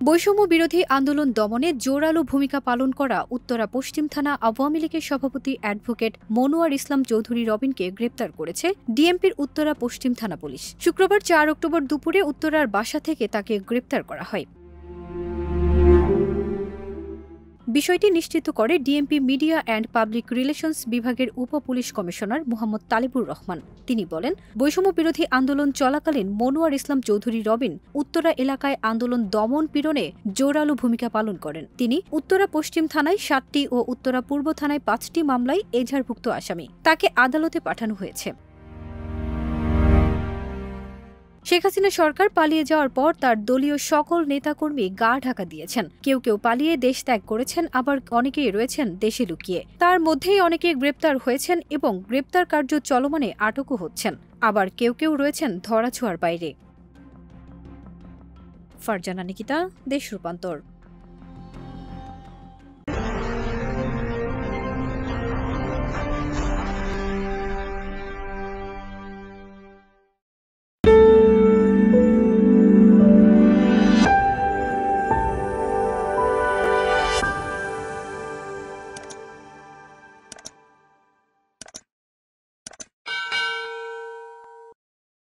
বৈষম্য বিরোধী আন্দোলন দমনে জোরালো ভূমিকা পালন করা উত্তরা পশ্চিম থানা আওয়ামী লীগের সভাপতি অ্যাডভোকেট মনোয়ার ইসলাম চৌধুরী রবিনকে গ্রেপ্তার করেছে ডিএমপির উত্তরা পশ্চিম থানা পুলিশ। শুক্রবার ৪ অক্টোবর দুপুরে উত্তরার বাসা থেকে তাকে গ্রেপ্তার করা হয়। বিষয়টি নিশ্চিত করে DMP media and public relations বিভাগের উপ পুলিশ কমিশনার মোহাম্মদ তালিবুর রহমান। তিনি বলেন, বৈষম্য বিরোধী আন্দোলন চলাকালীন মনোয়ার ইসলাম চৌধুরী রবিন উত্তরা এলাকায় আন্দোলন দমন পীড়নে জোরালো ভূমিকা পালন করেন। তিনি উত্তরা পশ্চিম থানায় ৭টি ও উত্তরা পূর্ব থানায় ৫টি মামলায় এজাহারভুক্ত আসামি। তাকে আদালতে পাঠানো হয়েছে। শেখ হাসিনা সরকার পালিয়ে যাওয়ার পর তার দলীয় সকল নেতাকর্মী গা ঢাকা দিয়েছেন। কেউ কেউ পালিয়ে দেশ ত্যাগ করেছেন, আবার অনেকেই রয়েছেন দেশে লুকিয়ে। তার মধ্যেই অনেকে গ্রেপ্তার হয়েছেন এবং গ্রেপ্তার কার্য চলমানে আটকও হচ্ছেন। আবার কেউ কেউ রয়েছেন ধরাছোঁয়ার বাইরে। ফারজানা নিকিতা, দেশ রূপান্তর।